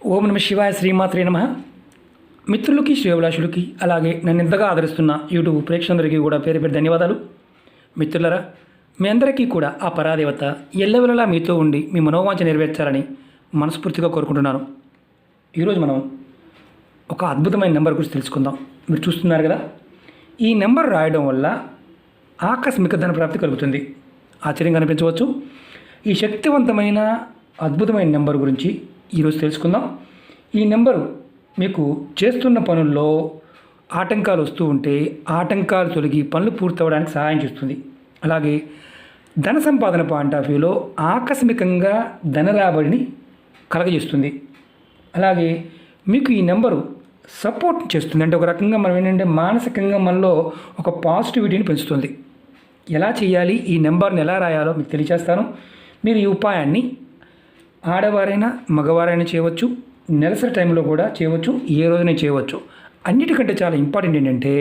ఓం నమ శివాయ శ్రీమాత్రే నమః. మిత్రులకి శ్రేయోభిలాషులకి అలాగే నన్ను ఇంతగా ఆదరిస్తున్న యూట్యూబ్ ప్రేక్షకులందరికీ కూడా పేరు పేరు ధన్యవాదాలు. మిత్రులరా, మీ అందరికీ కూడా ఆ పరాదేవత ఎల్లవెల్లలా మీతో ఉండి మీ మనోవాంఛ నెరవేర్చాలని మనస్ఫూర్తిగా కోరుకుంటున్నాను. ఈరోజు మనం ఒక అద్భుతమైన నెంబర్ గురించి తెలుసుకుందాం. మీరు చూస్తున్నారు కదా, ఈ నెంబర్ రాయడం వల్ల ఆకస్మిక ధన ప్రాప్తి కలుగుతుంది. ఆశ్చర్యంగా అనిపించవచ్చు. ఈ శక్తివంతమైన అద్భుతమైన నెంబర్ గురించి ఈరోజు తెలుసుకుందాం. ఈ నెంబరు మీకు చేస్తున్న పనుల్లో ఆటంకాలు వస్తూ ఉంటే ఆటంకాలు తొలగి పనులు పూర్తవడానికి సహాయం చేస్తుంది. అలాగే ధన సంపాదన పాయింట్ ఆఫ్ వ్యూలో ఆకస్మికంగా ధన రాబడిని కలగజేస్తుంది. అలాగే మీకు ఈ నెంబరు సపోర్ట్ చేస్తుంది. అంటే ఒక రకంగా మనం ఏంటంటే మానసికంగా మనలో ఒక పాజిటివిటీని పెంచుతుంది. ఎలా చేయాలి, ఈ నెంబర్ని ఎలా రాయాలో మీకు తెలియజేస్తాను. మీరు ఈ ఉపాయాన్ని ఆడవారైనా మగవారైనా చేయవచ్చు, నెలసరి టైంలో కూడా చేయవచ్చు, ఏ రోజునే చేయవచ్చు. అన్నిటికంటే చాలా ఇంపార్టెంట్ ఏంటంటే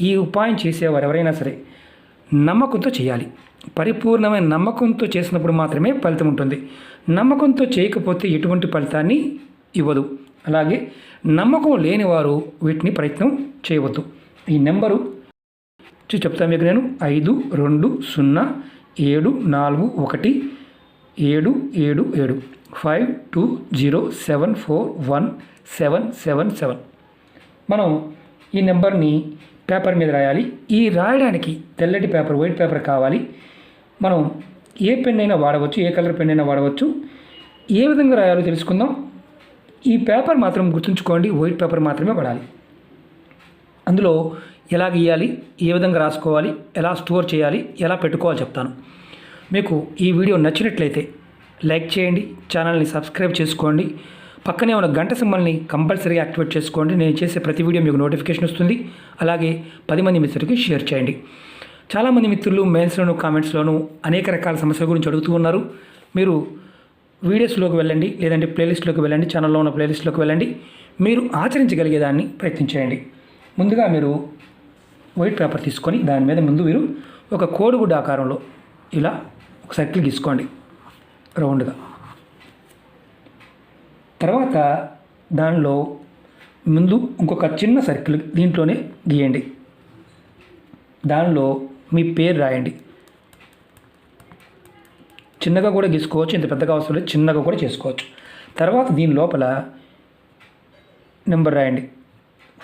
ఈ ఉపాయం చేసేవారు ఎవరైనా సరే నమ్మకంతో చేయాలి. పరిపూర్ణమైన నమ్మకంతో చేసినప్పుడు మాత్రమే ఫలితం ఉంటుంది. నమ్మకంతో చేయకపోతే ఎటువంటి ఫలితాన్ని ఇవ్వదు. అలాగే నమ్మకం లేని వారు వీటిని ప్రయత్నం చేయవద్దు. ఈ నెంబరు చెప్తాను మీకు నేను 5247417777 5207417777. మనం ఈ నెంబర్ని పేపర్ మీద రాయాలి. ఈ రాయడానికి తెల్లటి పేపర్, వైట్ పేపర్ కావాలి. మనం ఏ పెన్ అయినా వాడవచ్చు, ఏ కలర్ పెన్ అయినా వాడవచ్చు. ఏ విధంగా రాయాలో తెలుసుకుందాం. ఈ పేపర్ మాత్రం గుర్తుంచుకోండి, వైట్ పేపర్ మాత్రమే వాడాలి. అందులో ఎలా గీయాలి, ఏ విధంగా రాసుకోవాలి, ఎలా స్టోర్ చేయాలి, ఎలా పెట్టుకోవాలి చెప్తాను. మీకు ఈ వీడియో నచ్చినట్లయితే లైక్ చేయండి, ఛానల్ని సబ్స్క్రైబ్ చేసుకోండి, పక్కనే ఉన్న గంట సింబల్ని కంపల్సరీగా యాక్టివేట్ చేసుకోండి. నేను చేసే ప్రతి వీడియో మీకు నోటిఫికేషన్ వస్తుంది. అలాగే 10 మంది మిత్రులకి షేర్ చేయండి. చాలామంది మిత్రులు మెయిల్స్లోను కామెంట్స్లోను అనేక రకాల సమస్యల గురించి అడుగుతూ ఉన్నారు. మీరు వీడియోస్లోకి వెళ్ళండి, లేదంటే ప్లేలిస్ట్లోకి వెళ్ళండి, ఛానల్లో ఉన్న ప్లేలిస్ట్లోకి వెళ్ళండి. మీరు ఆచరించగలిగేదాన్ని ప్రయత్నించేయండి. ముందుగా మీరు వైట్ పేపర్ తీసుకొని దాని మీద ముందు మీరు ఒక కోడిగుడ్డ ఆకారంలో ఇలా ఒక సర్కిల్ గీసుకోండి రౌండ్గా. తర్వాత దానిలో ముందు ఇంకొక చిన్న సర్కిల్ దీంట్లోనే గీయండి. దానిలో మీ పేరు రాయండి. చిన్నగా కూడా గీసుకోవచ్చు, ఇంత పెద్దగా అవసరం లేదు, చిన్నగా కూడా చేసుకోవచ్చు. తర్వాత దీని లోపల నెంబర్ రాయండి.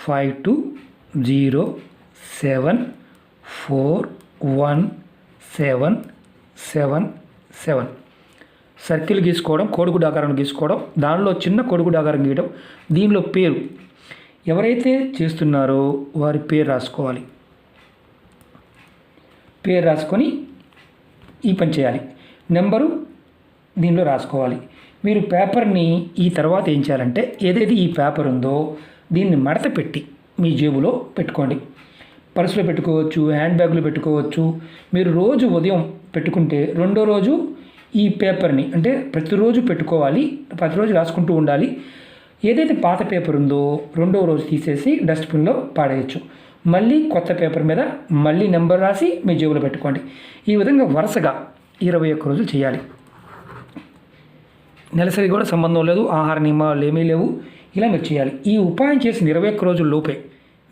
5207417777. సర్కిల్ గీసుకోవడం, కోడిగుడ్డ ఆకారం గీసుకోవడం, దానిలో చిన్న కోడిగుడ్డ ఆకారం గీయడం, దీనిలో పేరు ఎవరైతే చేస్తున్నారో వారి పేరు రాసుకోవాలి. పేరు రాసుకొని ఈ పని చేయాలి. నెంబరు దీనిలో రాసుకోవాలి. మీరు పేపర్ని ఈ తర్వాత ఏం చేయాలంటే ఏదైతే ఈ పేపర్ ఉందో దీన్ని మడత పెట్టి మీ జేబులో పెట్టుకోండి. పర్సులో పెట్టుకోవచ్చు, హ్యాండ్ బ్యాగ్లో పెట్టుకోవచ్చు. మీరు రోజు ఉదయం పెట్టుకుంటే రెండో రోజు ఈ పేపర్ని అంటే ప్రతిరోజు పెట్టుకోవాలి, ప్రతిరోజు రాసుకుంటూ ఉండాలి. ఏదైతే పాత పేపర్ ఉందో రెండో రోజు తీసేసి డస్ట్బిన్లో పాడేయచ్చు. మళ్ళీ కొత్త పేపర్ మీద మళ్ళీ నెంబర్ రాసి మీ జేబులో పెట్టుకోండి. ఈ విధంగా వరుసగా 21 రోజులు చేయాలి. నెలసరి కూడా సంబంధం లేదు, ఆహార నియమాలు ఏమీ లేవు. ఇలా మీరు చేయాలి. ఈ ఉపాయం చేసిన 21 రోజుల లోపే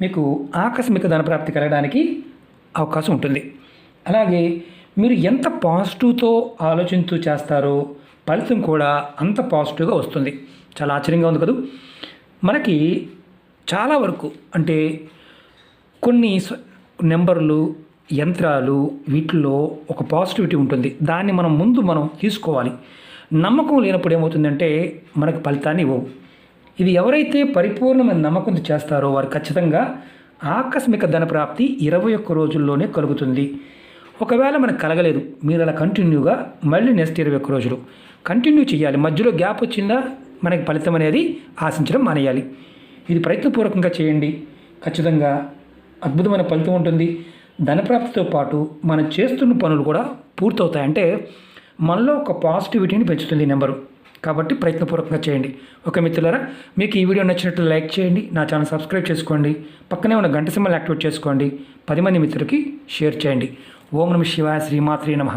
మీకు ఆకస్మిక ధనప్రాప్తి కలగడానికి అవకాశం ఉంటుంది. అలాగే మీరు ఎంత పాజిటివ్తో ఆలోచిస్తూ చేస్తారో ఫలితం కూడా అంత పాజిటివ్గా వస్తుంది. చాలా ఆశ్చర్యంగా ఉంది కదా. మనకి చాలా వరకు అంటే కొన్ని నెంబర్లు, యంత్రాలు వీటిల్లో ఒక పాజిటివిటీ ఉంటుంది. దాన్ని మనం తీసుకోవాలి. నమ్మకం లేనప్పుడు ఏమవుతుందంటే మనకు ఫలితాన్ని ఇవ్వవు. ఇది ఎవరైతే పరిపూర్ణమైన నమ్మకంతో చేస్తారో వారు ఖచ్చితంగా ఆకస్మిక ధనప్రాప్తి 21 రోజుల్లోనే కలుగుతుంది. ఒకవేళ మనకు కలగలేదు, మీరు అలా కంటిన్యూగా మళ్ళీ నెక్స్ట్ 21 రోజులు కంటిన్యూ చేయాలి. మధ్యలో గ్యాప్ వచ్చిందా మనకి ఫలితం అనేది ఆశించడం మానేయాలి. ఇది ప్రయత్నపూర్వకంగా చేయండి. ఖచ్చితంగా అద్భుతమైన ఫలితం ఉంటుంది. ధనప్రాప్తితో పాటు మనం చేస్తున్న పనులు కూడా పూర్తవుతాయి. అంటే మనలో ఒక పాజిటివిటీని పెంచుతుంది ఈ నెంబరు. కాబట్టి ప్రయత్నపూర్వకంగా చేయండి. ఓకే మిత్రులారా, మీకు ఈ వీడియో నచ్చినట్లు లైక్ చేయండి, నా ఛానల్ సబ్స్క్రైబ్ చేసుకోండి, పక్కనే ఉన్న గంట సింబల్ యాక్టివేట్ చేసుకోండి, 10 మంది మిత్రులకి షేర్ చేయండి. ఓం నమ శివాయ శ్రీమాత్రే నమః.